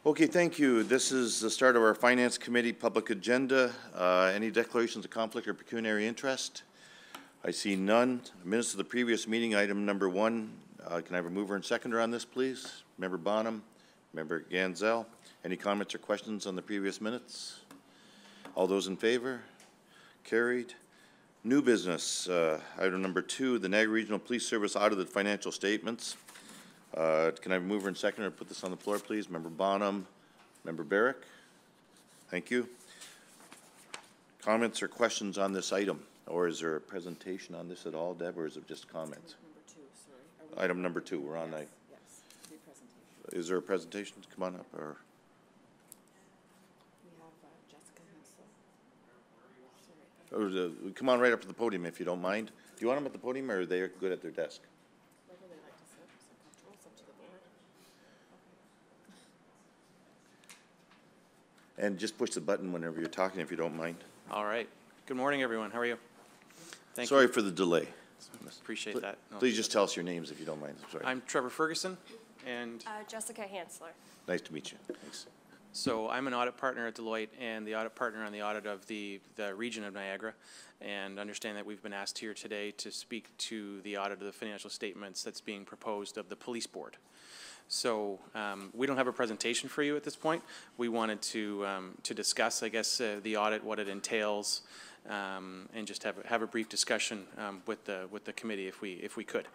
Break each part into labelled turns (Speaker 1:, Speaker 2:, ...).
Speaker 1: Okay, thank you. This is the start of our Finance Committee public agenda. Any declarations of conflict or pecuniary interest? I see none. Minutes of the previous meeting, item number 1. Can I have a mover and seconder on this, please? Member Bonham, Member Ganzel. Any comments or questions on the previous minutes? All those in favor? Carried. New business, item number 2, the Niagara Regional Police Service audited financial statements. Can I have a mover and seconder to put this on the floor, please? Member Bonham, Member Barrick. Thank you. Comments or questions on this item? Or is there a presentation on this at all, Deb, or is it just comments? Item number 2, we're on.
Speaker 2: Yes, presentation.
Speaker 1: Is there a presentation to come on up? Or?
Speaker 2: We have Jessica Hensel.
Speaker 1: Or come on right up to the podium if you don't mind. Do you want them at the podium, or are they good at their desk?
Speaker 2: Where would they like to sit? Is it comfortable? It's up to the board. Okay.
Speaker 1: And just push the button whenever you're talking, if you don't mind.
Speaker 3: All right. Good morning, everyone. How are you?
Speaker 1: Sorry for the delay.
Speaker 3: Appreciate that. No.
Speaker 1: Please just tell us your names if you don't mind. Sorry.
Speaker 3: I'm Trevor Ferguson, and
Speaker 4: Jessica Hansler.
Speaker 1: Nice to meet you. Thanks.
Speaker 3: so I'm an audit partner at Deloitte and the audit partner on the audit of the region of Niagara, and understand that we've been asked here today to speak to the audit of the financial statements that's being proposed of the police board. So we don't have a presentation for you at this point. We wanted to discuss, I guess, the audit, what it entails, and just have a brief discussion with the committee if we could.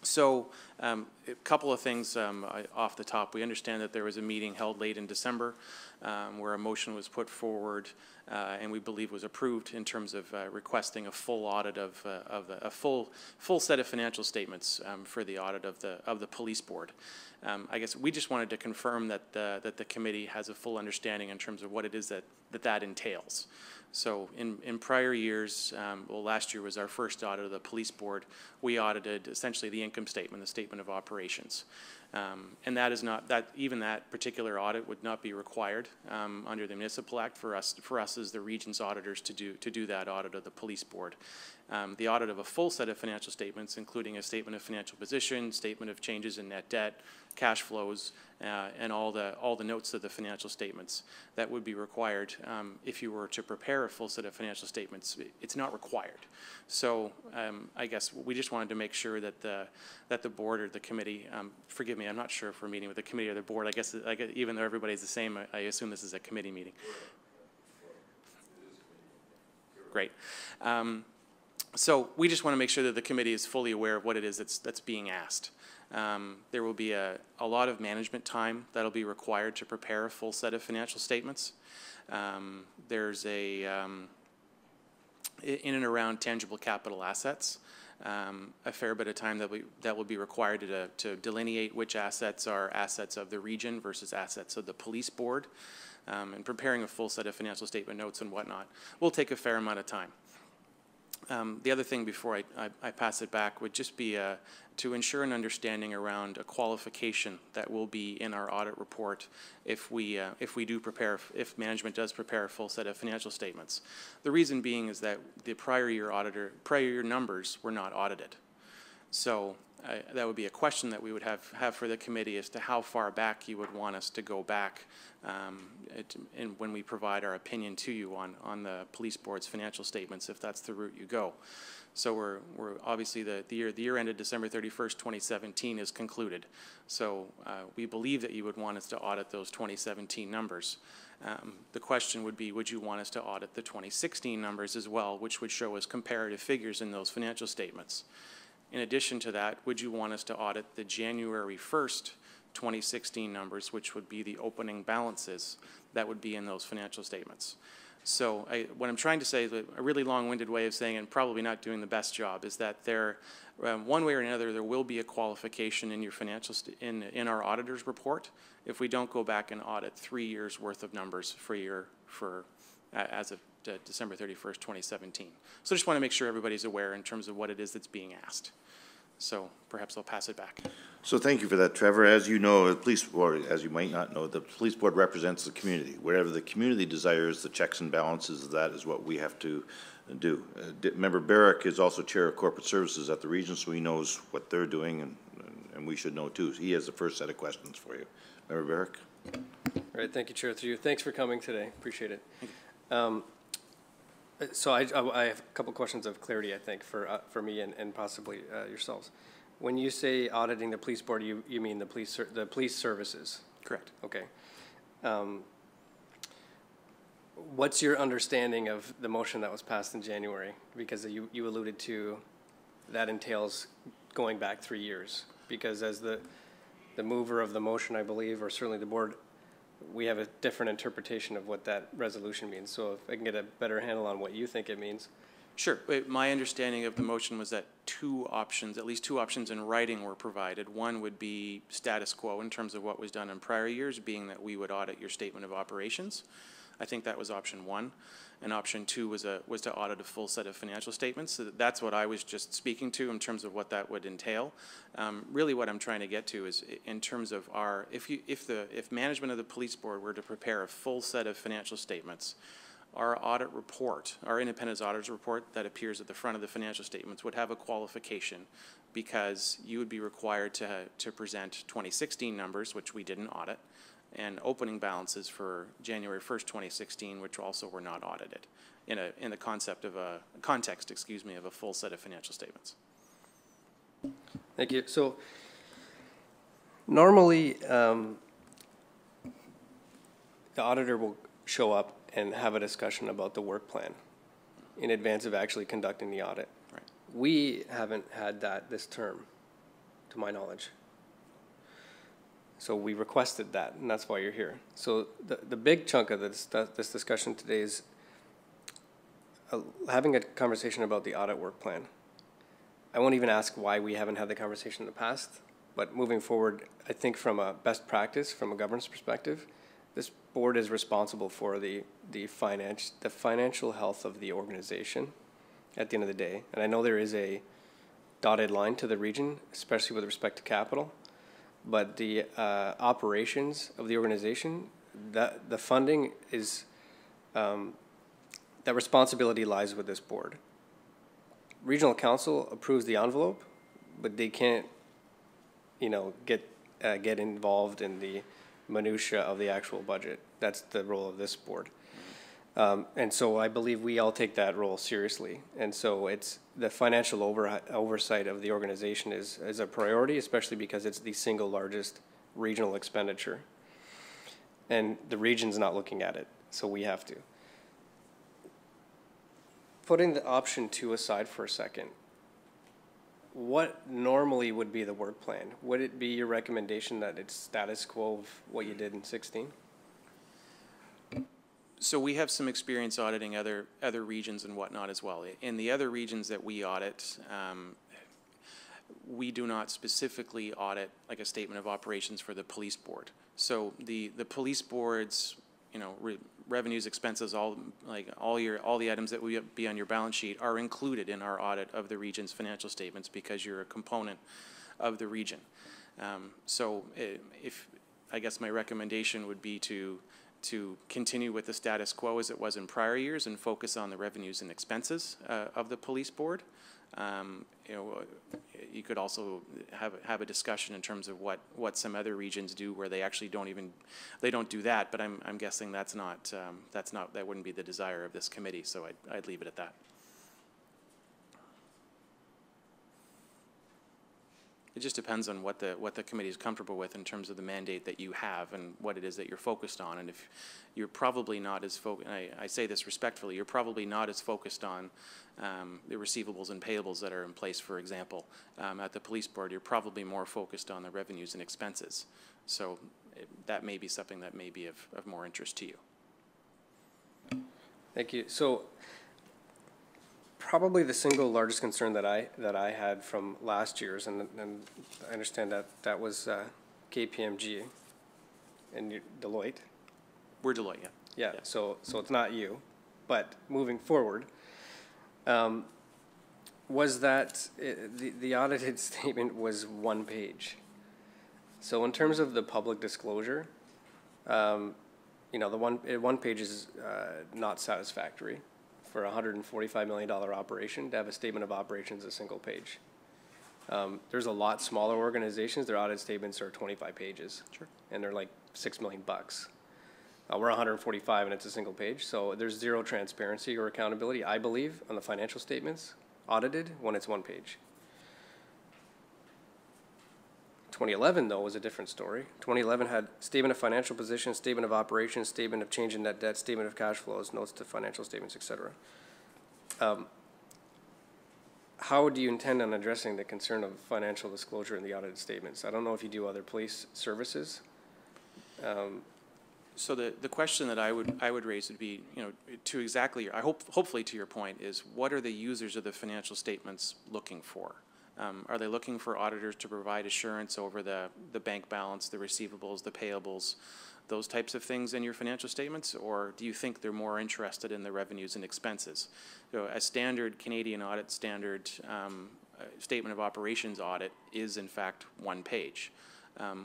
Speaker 3: So a couple of things off the top. We understand that there was a meeting held late in December where a motion was put forward and we believe was approved in terms of requesting a full audit of a full set of financial statements for the audit of the police board. I guess we just wanted to confirm that the committee has a full understanding in terms of what it is that entails. So in prior years, well, last year was our first audit of the police board. We audited essentially the income statement, the statement of operations. And that is not, even that particular audit would not be required under the Municipal Act for us as the region's auditors to do that audit of the police board. The audit of a full set of financial statements, including a statement of financial position, statement of changes in net debt, cash flows, and all the notes of the financial statements, that would be required if you were to prepare a full set of financial statements. It's not required. So I guess we just wanted to make sure that the board or the committee, forgive me, I'm not sure if we're meeting with the committee or the board. I guess even though everybody's the same, I assume this is a committee meeting. Great. So we just want to make sure that the committee is fully aware of what it is that's being asked. There will be a lot of management time that'll be required to prepare a full set of financial statements. There's in and around tangible capital assets, a fair bit of time that will be required to delineate which assets are assets of the region versus assets of the police board, and preparing a full set of financial statement notes and whatnot will take a fair amount of time. The other thing before I pass it back would just be to ensure an understanding around a qualification that will be in our audit report if management does prepare a full set of financial statements. The reason being is that the prior year numbers were not audited. So that would be a question that we would have for the committee as to how far back you would want us to go back and when we provide our opinion to you on the police board's financial statements, if that's the route you go. So we're obviously the year ended December 31st, 2017 is concluded. So we believe that you would want us to audit those 2017 numbers. The question would be, would you want us to audit the 2016 numbers as well, which would show us comparative figures in those financial statements? In addition to that, would you want us to audit the January 1st, 2016 numbers, which would be the opening balances that would be in those financial statements? So what I'm trying to say, a really long-winded way of saying, and probably not doing the best job, is that one way or another, there will be a qualification in your in our auditor's report if we don't go back and audit 3 years worth of numbers as of December 31st, 2017. So I just want to make sure everybody's aware in terms of what it is that's being asked. So perhaps I'll pass it back.
Speaker 1: So thank you for that, Trevor. As you know, the police board, as you might not know, the police board represents the community. Whatever the community desires, the checks and balances, that is what we have to do. Member Barrick is also chair of corporate services at the region, so he knows what they're doing, and we should know too. He has the first set of questions for you. Member Barrick.
Speaker 4: All right, thank you, Chair. Through you. Thanks for coming today. Appreciate it. So I have a couple questions of clarity, I think, for me and possibly yourselves. When you say auditing the police board, you mean the police services?
Speaker 3: Correct.
Speaker 4: Okay. What's your understanding of the motion that was passed in January? Because you alluded to that entails going back 3 years. Because as the mover of the motion, I believe, or certainly the board, we have a different interpretation of what that resolution means. So if I can get a better handle on what you think it means.
Speaker 3: Sure. My understanding of the motion was that at least two options in writing were provided. One would be status quo in terms of what was done in prior years, being that we would audit your statement of operations. I think that was option one. And option two was to audit a full set of financial statements. So that's what I was just speaking to in terms of what that would entail. Really what I'm trying to get to is in terms of if management of the police board were to prepare a full set of financial statements, our audit report, our independent auditor's report that appears at the front of the financial statements would have a qualification because you would be required to present 2016 numbers, which we didn't audit, and opening balances for January 1st, 2016, which also were not audited in the context of a full set of financial statements.
Speaker 4: Thank you. So normally the auditor will show up and have a discussion about the work plan in advance of actually conducting the audit.
Speaker 3: Right.
Speaker 4: We haven't had that this term, to my knowledge. So we requested that, and that's why you're here. So the big chunk of this discussion today is having a conversation about the audit work plan. I won't even ask why we haven't had the conversation in the past, but moving forward, I think from a best practice, from a governance perspective, this board is responsible for the financial health of the organization at the end of the day. And I know there is a dotted line to the region, especially with respect to capital, but the operations of the organization, the funding is, that responsibility lies with this board. Regional council approves the envelope, but they can't, get involved in the minutia of the actual budget. That's the role of this board. And so I believe we all take that role seriously. And so it's the financial oversight of the organization is a priority, especially because it's the single largest regional expenditure. And the region's not looking at it, so we have to. Putting the option 2 aside for a second, what normally would be the work plan? Would it be your recommendation that it's status quo of what you did in 16?
Speaker 3: So we have some experience auditing other regions and whatnot as well. In the other regions that we audit, we do not specifically audit like a statement of operations for the police board. So the police board's revenues, expenses, all the items that would be on your balance sheet are included in our audit of the region's financial statements because you're a component of the region. I guess my recommendation would be to continue with the status quo as it was in prior years and focus on the revenues and expenses of the police board. You could also have a discussion in terms of what some other regions do where they actually don't do that. But I'm guessing that wouldn't be the desire of this committee. So I'd leave it at that. It just depends on what the committee is comfortable with in terms of the mandate that you have and what it is that you're focused on. And if you're probably not as focused, I say this respectfully, you're probably not as focused on the receivables and payables that are in place, for example. At the police board, you're probably more focused on the revenues and expenses. So that may be something that may be of more interest to you.
Speaker 4: Thank you. So probably the single largest concern that I had from last year's, and I understand that was KPMG and Deloitte.
Speaker 3: We're Deloitte, yeah.
Speaker 4: Yeah. So it's not you, but moving forward, was that the audited statement was 1 page. So in terms of the public disclosure, the one page is not satisfactory. For a $145 million operation, to have a statement of operations a single page. There's a lot smaller organizations, their audit statements are 25 pages.
Speaker 3: Sure.
Speaker 4: And they're like $6 million. We're 145 and it's a single page, so there's zero transparency or accountability, I believe, on the financial statements audited when it's one page. 2011, though, was a different story. 2011 had statement of financial position, statement of operations, statement of change in net debt, statement of cash flows, notes to financial statements, etc. How do you intend on addressing the concern of financial disclosure in the audited statements? I don't know if you do other police services.
Speaker 3: So the question that I would raise would be, you know, to exactly, hopefully to your point, is what are the users of the financial statements looking for? Are they looking for auditors to provide assurance over the bank balance, the receivables, the payables, those types of things in your financial statements? Or do you think they're more interested in the revenues and expenses? So a standard Canadian audit standard statement of operations audit is in fact one page.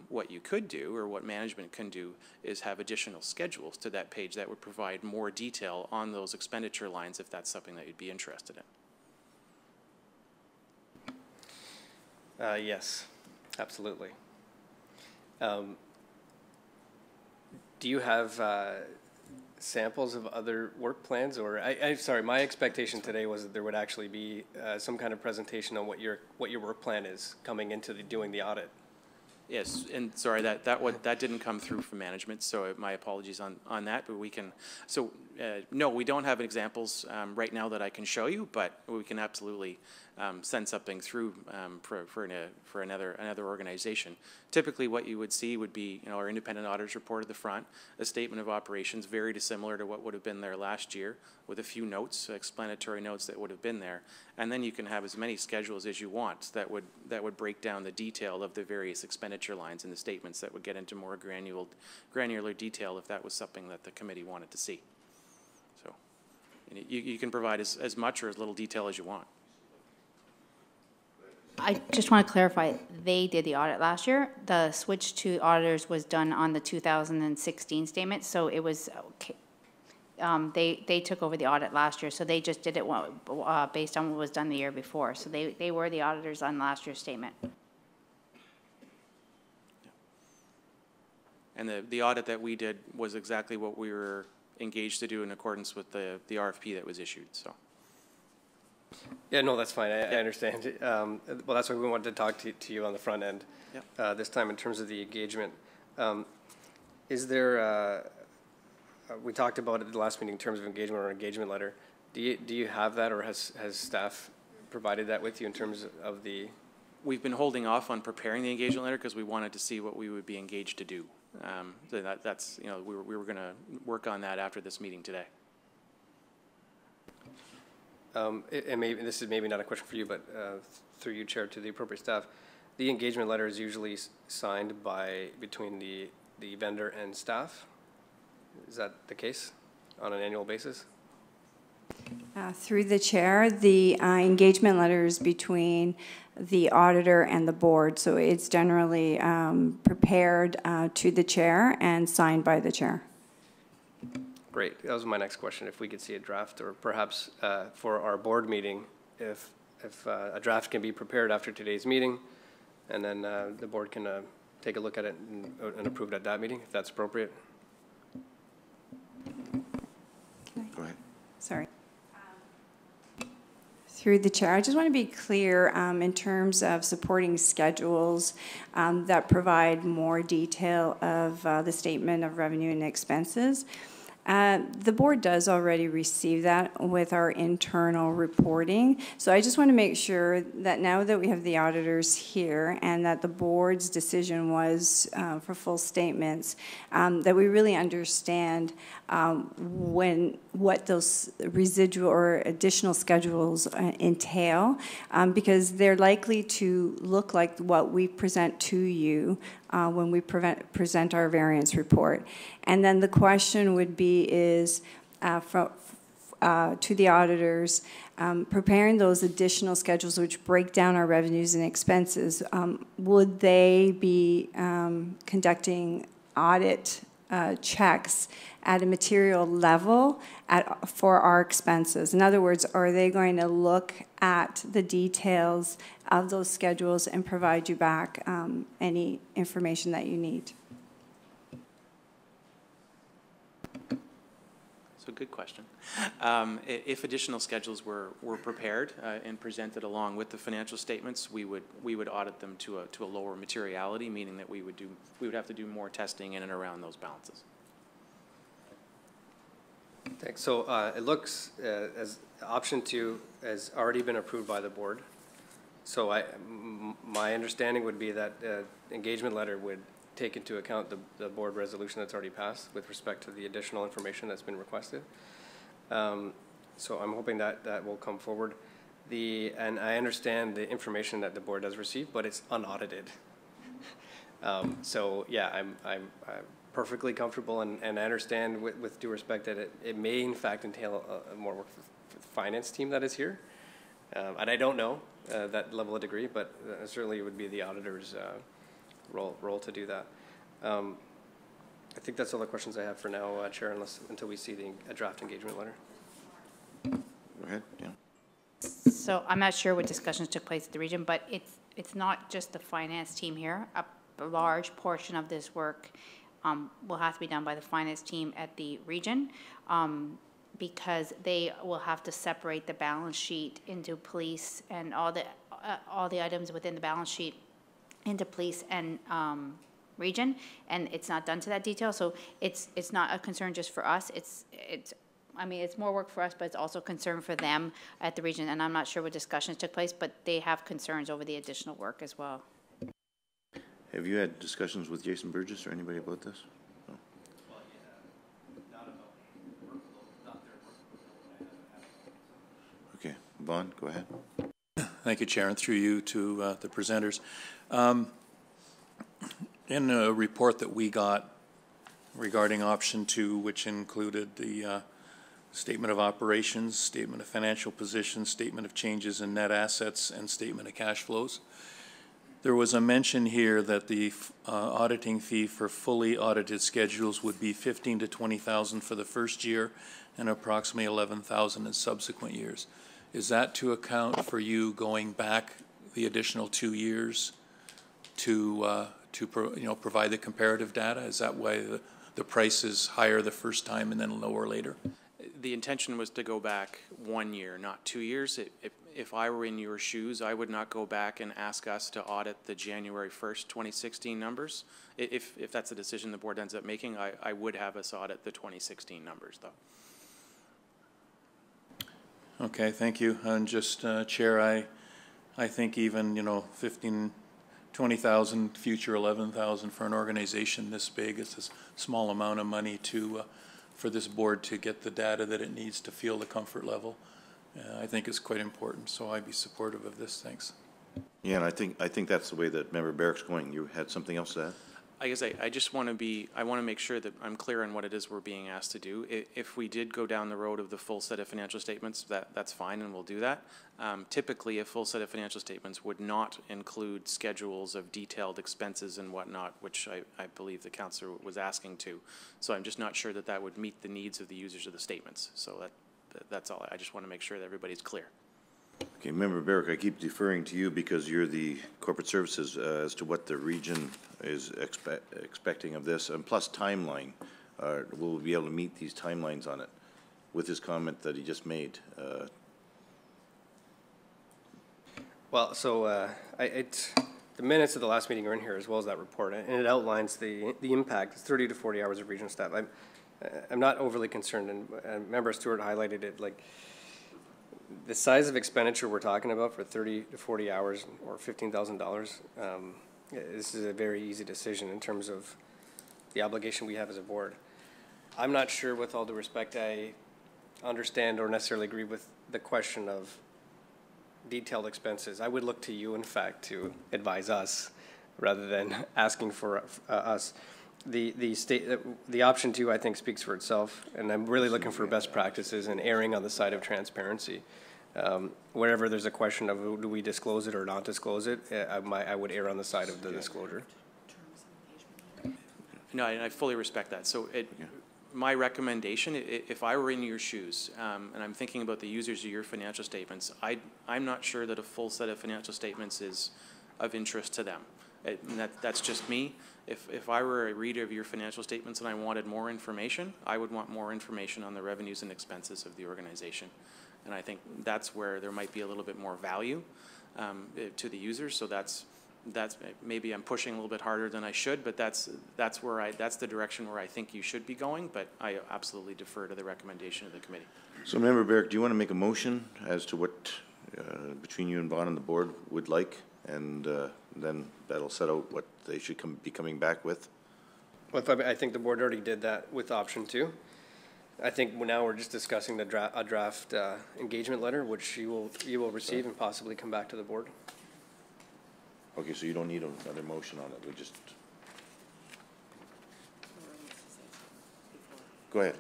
Speaker 3: What you could do, or what management can do, is have additional schedules to that page that would provide more detail on those expenditure lines if that's something that you'd be interested in.
Speaker 4: Yes, absolutely. Do you have samples of other work plans? Or sorry, my expectation today was that there would actually be some kind of presentation on what your work plan is coming into doing the audit.
Speaker 3: Yes, and sorry, that didn't come through from management, so my apologies on that, but we can, so no, we don't have examples right now that I can show you, but we can absolutely send something through for another organization. Typically what you would see would be, you know, our independent auditors report at the front, a statement of operations very dissimilar to what would have been there last year, with a few notes, explanatory notes that would have been there, and then you can have as many schedules as you want that would break down the detail of the various expenditure lines in the statements that would get into more granular detail if that was something that the committee wanted to see. So you can provide as much or as little detail as you want.
Speaker 5: I just want to clarify, they did the audit last year. The switch to auditors was done on the 2016 statement, so it was, they took over the audit last year, so they just did it based on what was done the year before. So they were the auditors on last year's statement.
Speaker 3: And the audit that we did was exactly what we were engaged to do in accordance with the RFP that was issued, so.
Speaker 4: Yeah, no, that's fine. I understand. Well, that's why we wanted to talk to you on the front end. Yep. This time in terms of the engagement. Is there, we talked about it at the last meeting in terms of engagement or engagement letter. Do you have that, or has staff provided that with you in terms of the?
Speaker 3: We've been holding off on preparing the engagement letter because we wanted to see what we would be engaged to do. So that's, you know, we were going to work on that after this meeting today. And maybe this is maybe not a question for you, but through you, Chair, to the appropriate staff, the engagement letter is usually signed between the vendor and staff. Is that the case on an annual basis?
Speaker 6: Through the chair, the engagement letter is between the auditor and the board, so it's generally prepared to the chair and signed by the chair.
Speaker 4: Great. That was my next question. If we could see a draft, or perhaps for our board meeting, if a draft can be prepared after today's meeting, and then the board can take a look at it and approve it at that meeting, if that's appropriate.
Speaker 1: Go ahead.
Speaker 6: Sorry. Through the chair, I just want to be clear in terms of supporting schedules that provide more detail of the statement of revenue and expenses. The board does already receive that with our internal reporting. So I just want to make sure that now that we have the auditors here and that the board's decision was for full statements, that we really understand what those residual or additional schedules entail, because they're likely to look like what we present to you when we present our variance report. And then the question would be is to the auditors, preparing those additional schedules which break down our revenues and expenses, would they be conducting audit checks at a material level for our expenses? In other words, are they going to look at the details of those schedules and provide you back any information that you need?
Speaker 3: a good question. If additional schedules were prepared and presented along with the financial statements, we would audit them to a lower materiality, meaning that we would have to do more testing in and around those balances.
Speaker 4: Thanks. So it looks as option 2 has already been approved by the board. So my understanding would be that engagement letter would take into account the board resolution that's already passed with respect to the additional information that's been requested. So I'm hoping that that will come forward. And I understand the information that the board does receive, but it's unaudited. So yeah, I'm perfectly comfortable, and I understand with due respect that it may in fact entail more work for the finance team that is here. And I don't know that level of degree, but certainly it would be the auditor's role to do that. I think that's all the questions I have for now, Chair, until we see a draft engagement letter.
Speaker 1: Go ahead, yeah.
Speaker 5: So I'm not sure what discussions took place at the region, but it's not just the finance team here. A large portion of this work will have to be done by the finance team at the region, because they will have to separate the balance sheet into police and all the items within the balance sheet into police and region, and it's not done to that detail. So it's not a concern just for us. I mean, it's more work for us, but it's also a concern for them at the region. And I'm not sure what discussions took place, but they have concerns over the additional work as well.
Speaker 1: Have you had discussions with Jason Burgess or anybody about this? No. Okay, Vaughn, go ahead.
Speaker 7: Thank you, Chair, and through you to the presenters. In a report that we got regarding option 2, which included the statement of operations, statement of financial position, statement of changes in net assets, and statement of cash flows, there was a mention here that the auditing fee for fully audited schedules would be $15,000 to $20,000 for the first year and approximately $11,000 in subsequent years. Is that to account for you going back the additional 2 years to provide the comparative data? Is that why the price is higher the first time and then lower later?
Speaker 3: The intention was to go back 1 year, not 2 years. If I were in your shoes, I would not go back and ask us to audit the January 1st, 2016 numbers. If that's a decision the board ends up making, I would have us audit the 2016 numbers, though.
Speaker 7: Okay, thank you. And just, Chair, I think even, 15, 20,000, future 11,000 for an organization this big, it's a small amount of money for this board to get the data that it needs to feel the comfort level. I think it's quite important, so I'd be supportive of this. Thanks.
Speaker 1: Yeah, and I think that's the way that Member Barrick's going. You had something else to add?
Speaker 3: I guess I just want to make sure that I'm clear on what it is we're being asked to do. If we did go down the road of the full set of financial statements, that's fine, and we'll do that. Typically, a full set of financial statements would not include schedules of detailed expenses and whatnot, which I believe the councillor was asking to. So I'm just not sure that would meet the needs of the users of the statements. So that's all. I just want to make sure that everybody's clear.
Speaker 1: Okay, Member Barrick, I keep deferring to you because you're the corporate services as to what the region is expecting of this, and plus timeline. Will we be able to meet these timelines on it with his comment that he just made?
Speaker 4: Well, so the minutes of the last meeting are in here as well as that report, and it outlines the impact. It's 30 to 40 hours of regional staff. I'm not overly concerned, and Member Stewart highlighted it, like the size of expenditure we're talking about for 30 to 40 hours or $15,000. This is a very easy decision in terms of the obligation we have as a board. I'm not sure, with all due respect, I understand or necessarily agree with the question of detailed expenses. I would look to you, in fact, to advise us rather than asking for us. The option 2, I think, speaks for itself, and I'm really looking for best practices and erring on the side of transparency. Wherever there's a question of do we disclose it or not disclose it, I would err on the side of the disclosure.
Speaker 3: No, I fully respect that. So my recommendation, if I were in your shoes, and I'm thinking about the users of your financial statements, I'm not sure that a full set of financial statements is of interest to them. And that's just me. If I were a reader of your financial statements and I wanted more information, I would want more information on the revenues and expenses of the organization. And I think that's where there might be a little bit more value to the users. So that's maybe I'm pushing a little bit harder than I should, but that's the direction where I think you should be going. But I absolutely defer to the recommendation of the committee.
Speaker 1: So, Member Barrick, do you want to make a motion as to what between you and Vaughn and the board would like, and then that'll set out what they should be coming back with?
Speaker 4: Well, I think the board already did that with option 2. I think now we're just discussing the draft engagement letter, which you will receive and possibly come back to the board.
Speaker 1: Okay, so you don't need another motion on it. We just go ahead.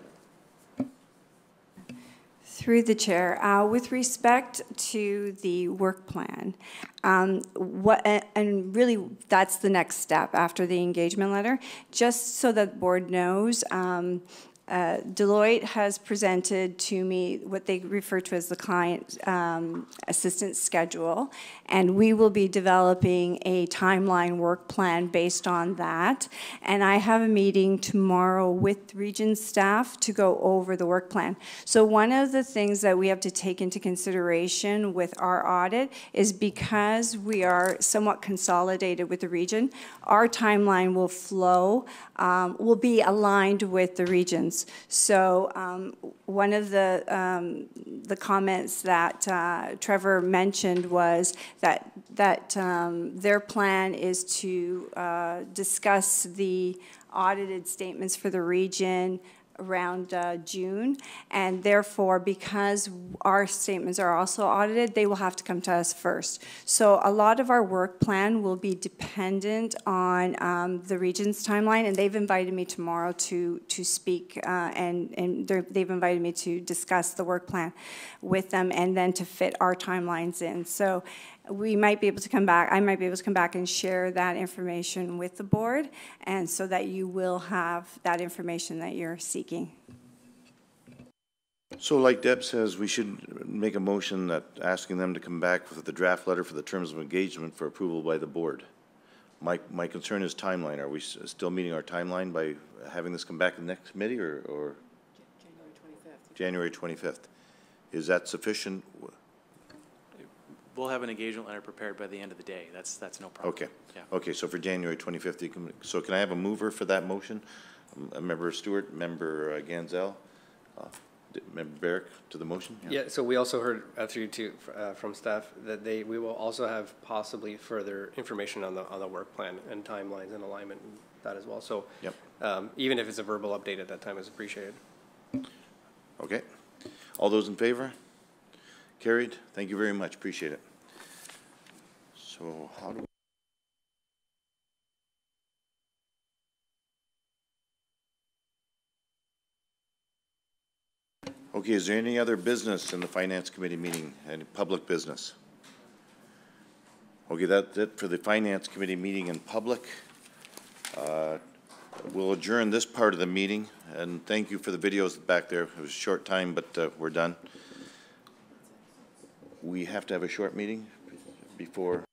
Speaker 6: Through the chair, with respect to the work plan, and really that's the next step after the engagement letter, just so that the board knows, Deloitte has presented to me what they refer to as the client assistance schedule, and we will be developing a timeline work plan based on that. And I have a meeting tomorrow with region staff to go over the work plan. So one of the things that we have to take into consideration with our audit is because we are somewhat consolidated with the region, our timeline will flow, will be aligned with the regions. So one of the comments that Trevor mentioned was that their plan is to discuss the audited statements for the region around June, and therefore, because our statements are also audited, they will have to come to us first. So a lot of our work plan will be dependent on the region's timeline, and they've invited me tomorrow to speak, and they've invited me to discuss the work plan with them, and then to fit our timelines in. So we might be able to come back, I might be able to come back and share that information with the board, and so that you will have that information that you're seeking.
Speaker 1: So like Deb says, we should make a motion that asking them to come back with the draft letter for the terms of engagement for approval by the board. My concern is timeline. Are we still meeting our timeline by having this come back in the next committee, or January 25th? Is that sufficient?
Speaker 3: We'll have an engagement letter prepared by the end of the day. That's no problem.
Speaker 1: Okay.
Speaker 3: Yeah.
Speaker 1: Okay, so for January 25th, so can I have a mover for that motion? Member Stewart, Member Ganzel, Member Barrick to the motion?
Speaker 4: Yeah, so we also heard through to from staff that we will also have possibly further information on the work plan and timelines and alignment and that as well. So
Speaker 1: yep.
Speaker 4: Even if it's a verbal update at that time is appreciated.
Speaker 1: Okay. All those in favor? Carried. Thank you very much. Appreciate it. So how do we... Okay, is there any other business in the Finance Committee meeting, any public business? Okay, that's it for the Finance Committee meeting in public. We'll adjourn this part of the meeting, and thank you for the videos back there. It was a short time, but we're done. We have to have a short meeting before...